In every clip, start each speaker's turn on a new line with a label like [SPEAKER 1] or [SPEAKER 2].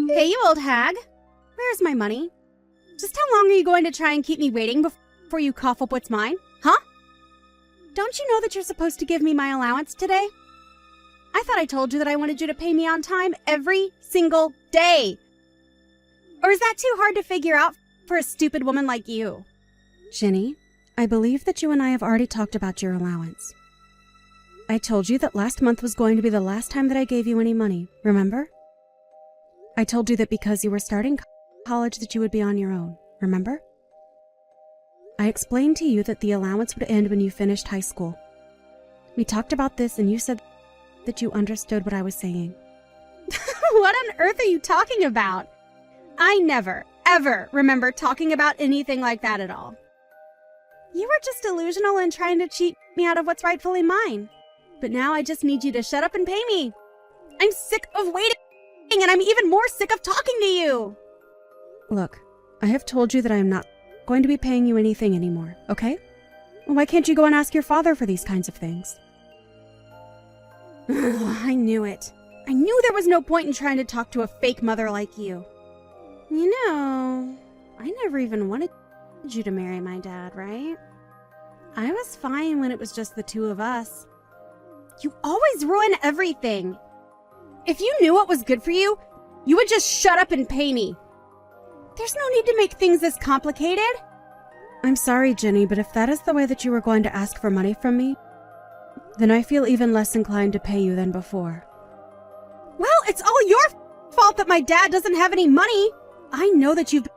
[SPEAKER 1] Hey, you old hag. Where's my money? Just how long are you going to try and keep me waiting before you cough up what's mine? Huh? Don't you know that you're supposed to give me my allowance today? I thought I told you that I wanted you to pay me on time every single day. Or is that too hard to figure out for a stupid woman like you?
[SPEAKER 2] Ginny, I believe that you and I have already talked about your allowance. I told you that last month was going to be the last time that I gave you any money, remember? I told you that because you were starting college that you would be on your own, remember? I explained to you that the allowance would end when you finished high school. We talked about this and you said that you understood what I was saying.
[SPEAKER 1] What on earth are you talking about? I never, ever remember talking about anything like that at all. You were just delusional and trying to cheat me out of what's rightfully mine. But now I just need you to shut up and pay me. I'm sick of waiting, and I'm even more sick of talking to you.
[SPEAKER 2] Look, I have told you that I am not going to be paying you anything anymore, okay? Well, why can't you go and ask your father for these kinds of things?
[SPEAKER 1] I knew it. I knew there was no point in trying to talk to a fake mother like you. You know, I never even wanted you to marry my dad, right? I was fine when it was just the two of us. You always ruin everything. If you knew what was good for you, you would just shut up and pay me. There's no need to make things this complicated.
[SPEAKER 2] I'm sorry, Ginny, but if that is the way that you were going to ask for money from me, then I feel even less inclined to pay you than before.
[SPEAKER 1] Well, it's all your fault that my dad doesn't have any money. I know that you've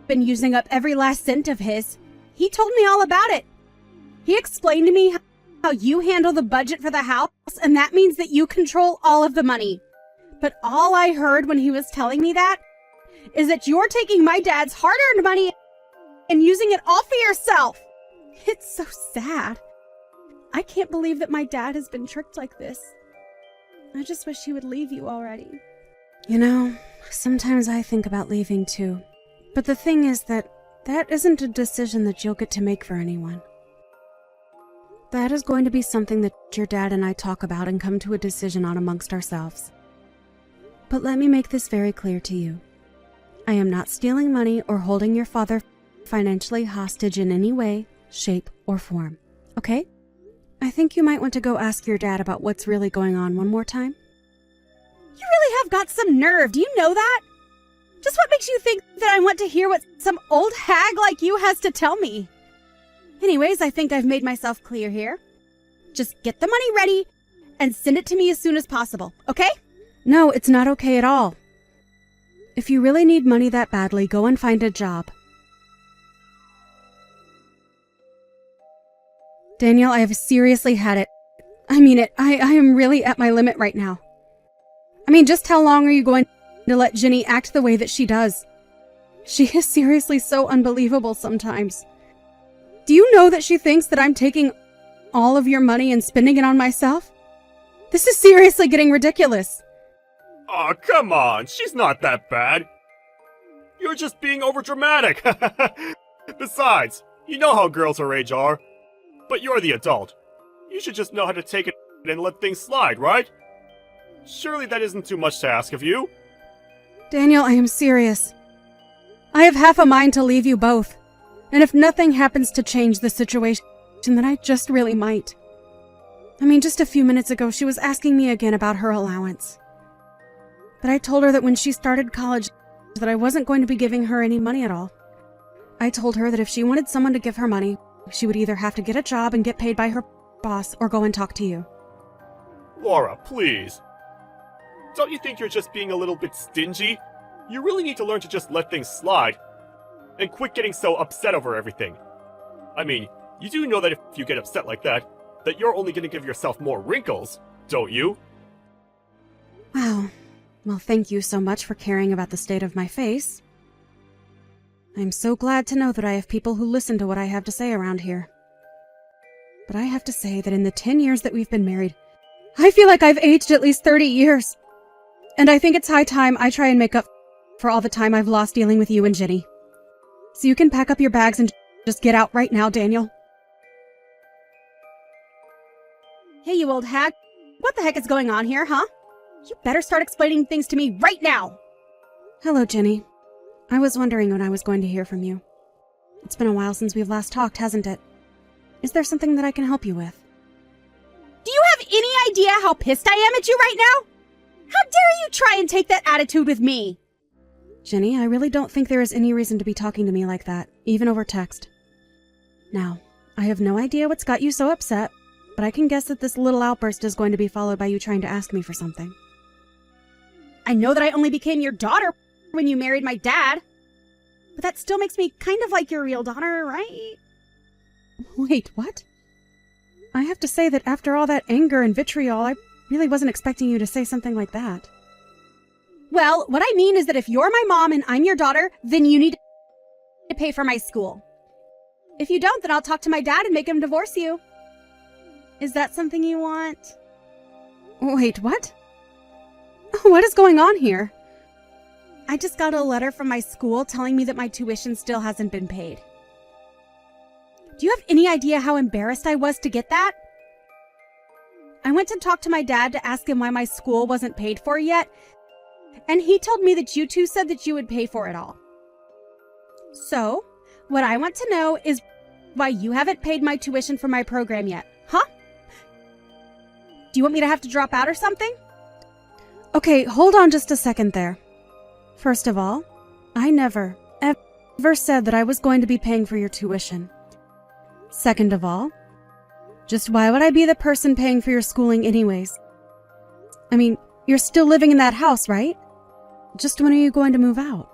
[SPEAKER 1] been using up every last cent of his. He told me all about it. He explained to me how you handle the budget for the house, and that means that you control all of the money. But all I heard when he was telling me that is that you're taking my dad's hard-earned money and using it all for yourself. It's so sad. I can't believe that my dad has been tricked like this. I just wish he would leave you already.
[SPEAKER 2] You know, sometimes I think about leaving too. But the thing is that isn't a decision that you'll get to make for anyone. That is going to be something that your dad and I talk about and come to a decision on amongst ourselves. But let me make this very clear to you. I am not stealing money or holding your father financially hostage in any way, shape, or form. Okay? I think you might want to go ask your dad about what's really going on one more time.
[SPEAKER 1] You really have got some nerve, do you know that? Just what makes you think that I want to hear what some old hag like you has to tell me? Anyways, I think I've made myself clear here. Just get the money ready and send it to me as soon as possible, okay?
[SPEAKER 2] No, it's not okay at all. If you really need money that badly, go and find a job. Daniel, I have seriously had it. I mean it. I am really at my limit right now. I mean, just how long are you going to let Ginny act the way that she does? She is seriously so unbelievable sometimes. Do you know that she thinks that I'm taking all of your money and spending it on myself? This is seriously getting ridiculous.
[SPEAKER 3] Aw, come on, she's not that bad. You're just being overdramatic. Besides, you know how girls her age are. But you're the adult. You should just know how to take it and let things slide, right? Surely that isn't too much to ask of you.
[SPEAKER 2] Daniel, I am serious. I have half a mind to leave you both. And if nothing happens to change the situation, then I just really might. I mean, just a few minutes ago, she was asking me again about her allowance. But I told her that when she started college, that I wasn't going to be giving her any money at all. I told her that if she wanted someone to give her money, she would either have to get a job and get paid by her boss or go and talk to you.
[SPEAKER 3] Laura, please. Don't you think you're just being a little bit stingy? You really need to learn to just let things slide. And quit getting so upset over everything. I mean, you do know that if you get upset like that you're only going to give yourself more wrinkles, don't you?
[SPEAKER 2] Wow. Well, thank you so much for caring about the state of my face. I'm so glad to know that I have people who listen to what I have to say around here. But I have to say that in the 10 years that we've been married, I feel like I've aged at least 30 years. And I think it's high time I try and make up for all the time I've lost dealing with you and Ginny. So you can pack up your bags and just get out right now, Daniel.
[SPEAKER 1] Hey, you old hag. What the heck is going on here, huh? You better start explaining things to me right now.
[SPEAKER 2] Hello, Jenny. I was wondering when I was going to hear from you. It's been a while since we've last talked, hasn't it? Is there something that I can help you with?
[SPEAKER 1] Do you have any idea how pissed I am at you right now? How dare you try and take that attitude with me?
[SPEAKER 2] Jenny, I really don't think there is any reason to be talking to me like that, even over text. Now, I have no idea what's got you so upset, but I can guess that this little outburst is going to be followed by you trying to ask me for something.
[SPEAKER 1] I know that I only became your daughter when you married my dad, but that still makes me kind of like your real daughter, right?
[SPEAKER 2] Wait, what? I have to say that after all that anger and vitriol, I really wasn't expecting you to say something like that.
[SPEAKER 1] Well, what I mean is that if you're my mom and I'm your daughter, then you need to pay for my school. If you don't, then I'll talk to my dad and make him divorce you. Is that something you want?
[SPEAKER 2] Wait, what? What is going on here?
[SPEAKER 1] I just got a letter from my school telling me that my tuition still hasn't been paid. Do you have any idea how embarrassed I was to get that? I went to talk to my dad to ask him why my school wasn't paid for yet, and he told me that you two said that you would pay for it all. So, what I want to know is why you haven't paid my tuition for my program yet, huh? Do you want me to have to drop out or something?
[SPEAKER 2] Okay, hold on just a second there. First of all, I never, ever said that I was going to be paying for your tuition. Second of all, just why would I be the person paying for your schooling anyways? I mean, you're still living in that house, right? Just when are you going to move out?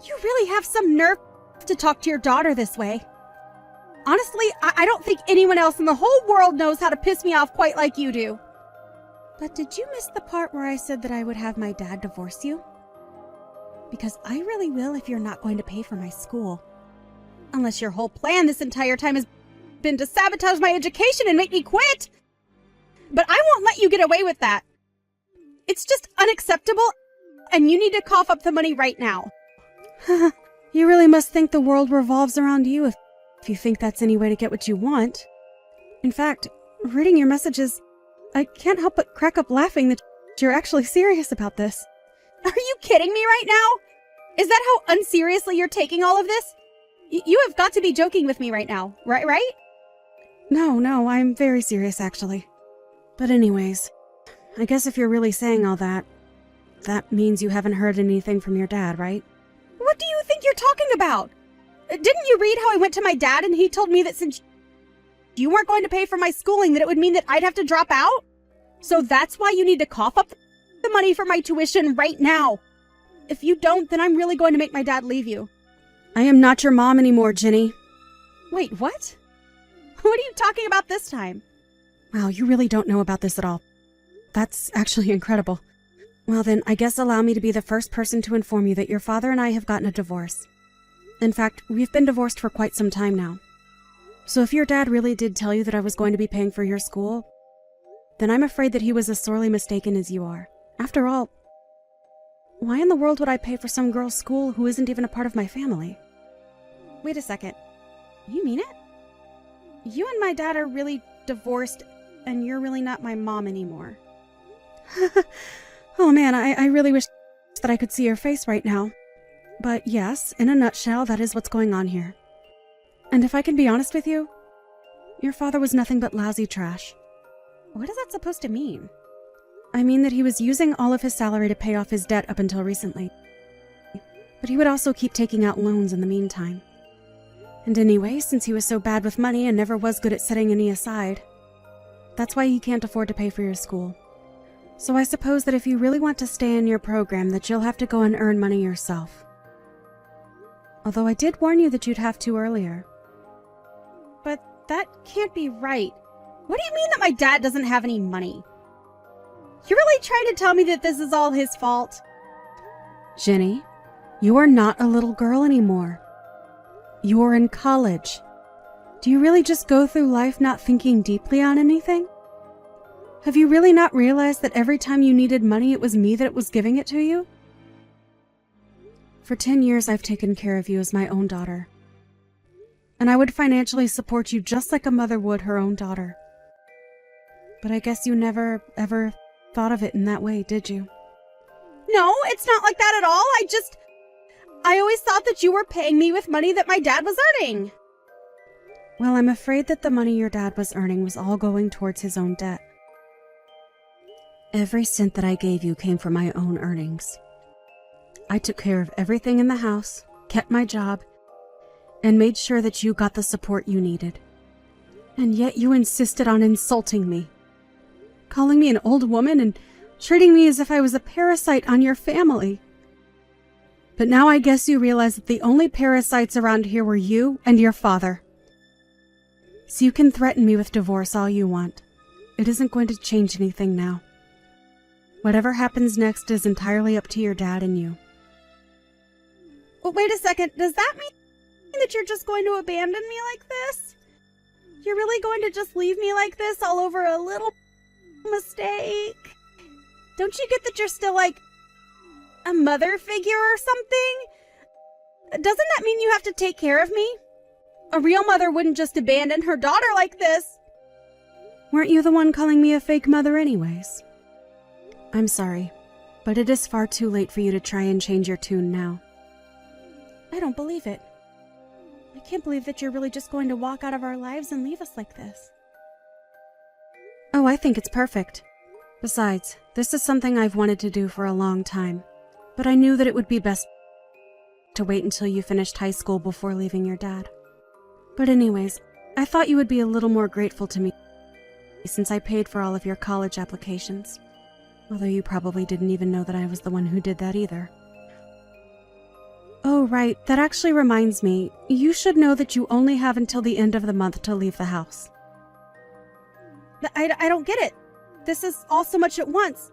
[SPEAKER 1] You really have some nerve to talk to your daughter this way. Honestly, I don't think anyone else in the whole world knows how to piss me off quite like you do.
[SPEAKER 2] But did you miss the part where I said that I would have my dad divorce you? Because I really will if you're not going to pay for my school.
[SPEAKER 1] Unless your whole plan this entire time has been to sabotage my education and make me quit. But I won't let you get away with that. It's just unacceptable, and you need to cough up the money right now.
[SPEAKER 2] You really must think the world revolves around you if you think that's any way to get what you want. In fact, reading your messages, I can't help but crack up laughing that you're actually serious about this.
[SPEAKER 1] Are you kidding me right now? Is that how unseriously you're taking all of this? You have got to be joking with me right now, right?
[SPEAKER 2] No, I'm very serious actually. But anyways, I guess if you're really saying all that, that means you haven't heard anything from your dad, right?
[SPEAKER 1] What do you think you're talking about? Didn't you read how I went to my dad and he told me that since you weren't going to pay for my schooling, that it would mean that I'd have to drop out? So that's why you need to cough up the money for my tuition right now. If you don't, then I'm really going to make my dad leave you.
[SPEAKER 2] I am not your mom anymore, Jenny.
[SPEAKER 1] Wait, what? What are you talking about this time?
[SPEAKER 2] Wow, you really don't know about this at all. That's actually incredible. Well then, I guess allow me to be the first person to inform you that your father and I have gotten a divorce. In fact, we've been divorced for quite some time now. So if your dad really did tell you that I was going to be paying for your school, then I'm afraid that he was as sorely mistaken as you are. After all, why in the world would I pay for some girl's school who isn't even a part of my family?
[SPEAKER 1] Wait a second. You mean it? You and my dad are really divorced, and you're really not my mom anymore.
[SPEAKER 2] Oh man, I really wish that I could see your face right now. But yes, in a nutshell, that is what's going on here. And if I can be honest with you, your father was nothing but lousy trash.
[SPEAKER 1] What is that supposed to mean?
[SPEAKER 2] I mean that he was using all of his salary to pay off his debt up until recently. But he would also keep taking out loans in the meantime. And anyway, since he was so bad with money and never was good at setting any aside, that's why he can't afford to pay for your school. So I suppose that if you really want to stay in your program, that you'll have to go and earn money yourself. Although I did warn you that you'd have to earlier.
[SPEAKER 1] But that can't be right. What do you mean that my dad doesn't have any money? You're really trying to tell me that this is all his fault?
[SPEAKER 2] Jenny, you are not a little girl anymore. You're in college. Do you really just go through life not thinking deeply on anything? Have you really not realized that every time you needed money, it was me that was giving it to you? For 10 years, I've taken care of you as my own daughter. And I would financially support you just like a mother would her own daughter. But I guess you never, ever thought of it in that way, did you?
[SPEAKER 1] No, it's not like that at all. I always thought that you were paying me with money that my dad was earning.
[SPEAKER 2] Well, I'm afraid that the money your dad was earning was all going towards his own debt. Every cent that I gave you came from my own earnings. I took care of everything in the house, kept my job, and made sure that you got the support you needed. And yet you insisted on insulting me, calling me an old woman and treating me as if I was a parasite on your family. But now I guess you realize that the only parasites around here were you and your father. So you can threaten me with divorce all you want. It isn't going to change anything now. Whatever happens next is entirely up to your dad and you.
[SPEAKER 1] Well, wait a second. Does that mean that you're just going to abandon me like this? You're really going to just leave me like this all over a little mistake? Don't you get that you're still like a mother figure or something? Doesn't that mean you have to take care of me? A real mother wouldn't just abandon her daughter like this.
[SPEAKER 2] Weren't you the one calling me a fake mother anyways? I'm sorry, but it is far too late for you to try and change your tune now.
[SPEAKER 1] I don't believe it. I can't believe that you're really just going to walk out of our lives and leave us like this.
[SPEAKER 2] Oh, I think it's perfect. Besides, this is something I've wanted to do for a long time, but I knew that it would be best to wait until you finished high school before leaving your dad. But anyways, I thought you would be a little more grateful to me since I paid for all of your college applications. Although you probably didn't even know that I was the one who did that either. Oh, right, that actually reminds me, you should know that you only have until the end of the month to leave the house.
[SPEAKER 1] I don't get it. This is all so much at once.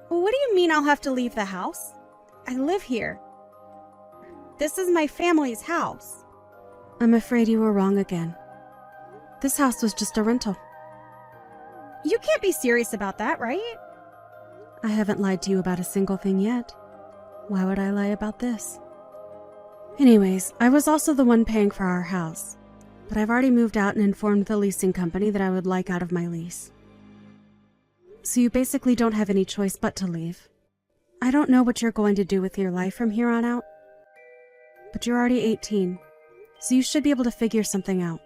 [SPEAKER 1] What do you mean I'll have to leave the house? I live here. This is my family's house.
[SPEAKER 2] I'm afraid you were wrong again. This house was just a rental.
[SPEAKER 1] You can't be serious about that, right?
[SPEAKER 2] I haven't lied to you about a single thing yet. Why would I lie about this? Anyways, I was also the one paying for our house, but I've already moved out and informed the leasing company that I would like out of my lease. So you basically don't have any choice but to leave. I don't know what you're going to do with your life from here on out, but you're already 18, so you should be able to figure something out.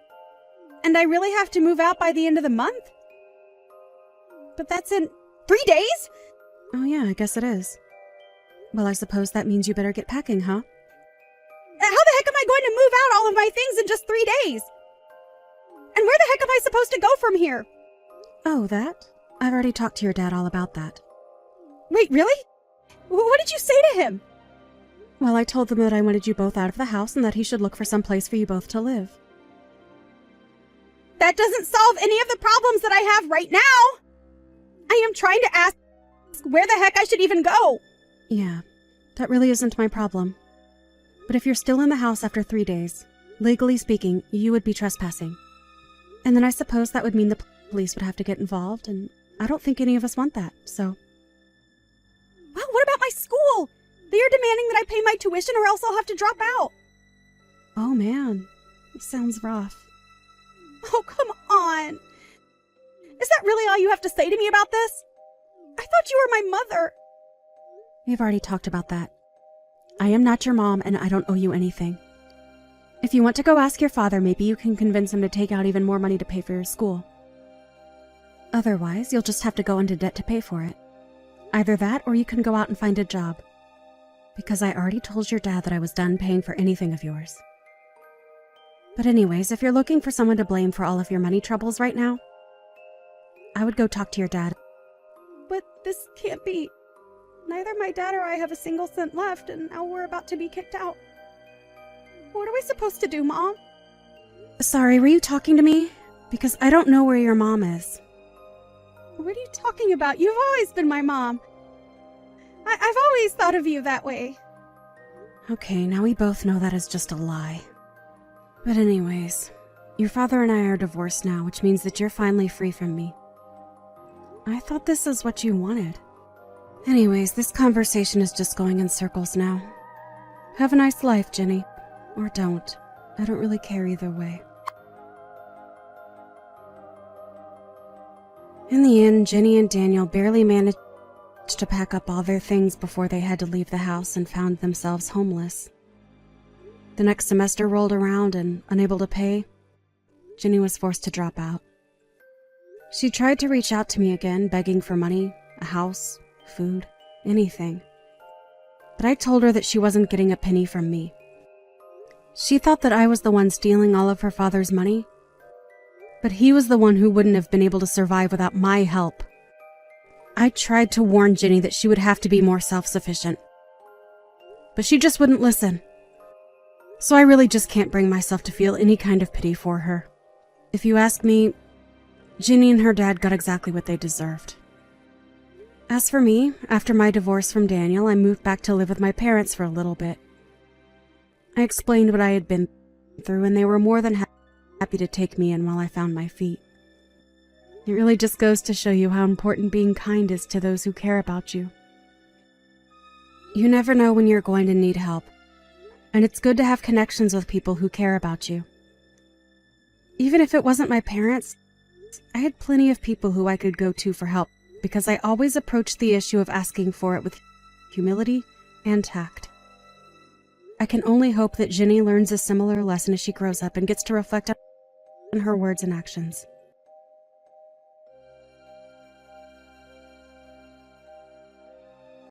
[SPEAKER 1] And I really have to move out by the end of the month? But that's in 3 days?
[SPEAKER 2] Oh yeah, I guess it is. Well, I suppose that means you better get packing, huh?
[SPEAKER 1] How the heck am I going to move out all of my things in just 3 days? And where the heck am I supposed to go from here?
[SPEAKER 2] Oh, that? I've already talked to your dad all about that.
[SPEAKER 1] Wait, really? What did you say to him?
[SPEAKER 2] Well, I told them that I wanted you both out of the house and that he should look for some place for you both to live.
[SPEAKER 1] That doesn't solve any of the problems that I have right now. I am trying to ask where the heck I should even go.
[SPEAKER 2] Yeah, that really isn't my problem. But if you're still in the house after 3 days, legally speaking, you would be trespassing. And then I suppose that would mean the police would have to get involved, and I don't think any of us want that, so...
[SPEAKER 1] Well, what about my school? They are demanding that I pay my tuition or else I'll have to drop out.
[SPEAKER 2] Oh man, this sounds rough.
[SPEAKER 1] Oh, come on. Is that really all you have to say to me about this? I thought you were my mother.
[SPEAKER 2] We've already talked about that. I am not your mom, and I don't owe you anything. If you want to go ask your father, maybe you can convince him to take out even more money to pay for your school. Otherwise, you'll just have to go into debt to pay for it. Either that, or you can go out and find a job. Because I already told your dad that I was done paying for anything of yours. But anyways, if you're looking for someone to blame for all of your money troubles right now, I would go talk to your dad.
[SPEAKER 1] But this can't be. Neither my dad or I have a single cent left, and now we're about to be kicked out. What are we supposed to do, Mom?
[SPEAKER 2] Sorry, were you talking to me? Because I don't know where your mom is.
[SPEAKER 1] What are you talking about? You've always been my mom. I've always thought of you that way.
[SPEAKER 2] Okay, now we both know that is just a lie. But anyways, your father and I are divorced now, which means that you're finally free from me. I thought this is what you wanted. Anyways, this conversation is just going in circles now. Have a nice life, Jenny. Or don't. I don't really care either way. In the end, Jenny and Daniel barely managed to pack up all their things before they had to leave the house and found themselves homeless. The next semester rolled around and, unable to pay, Ginny was forced to drop out. She tried to reach out to me again, begging for money, a house, food, anything. But I told her that she wasn't getting a penny from me. She thought that I was the one stealing all of her father's money, but he was the one who wouldn't have been able to survive without my help. I tried to warn Ginny that she would have to be more self-sufficient, but she just wouldn't listen. So I really just can't bring myself to feel any kind of pity for her. If you ask me, Ginny and her dad got exactly what they deserved. As for me, after my divorce from Daniel, I moved back to live with my parents for a little bit. I explained what I had been through, and they were more than happy to take me in while I found my feet. It really just goes to show you how important being kind is to those who care about you. You never know when you're going to need help, and it's good to have connections with people who care about you. Even if it wasn't my parents, I had plenty of people who I could go to for help because I always approached the issue of asking for it with humility and tact. I can only hope that Ginny learns a similar lesson as she grows up and gets to reflect on her words and actions.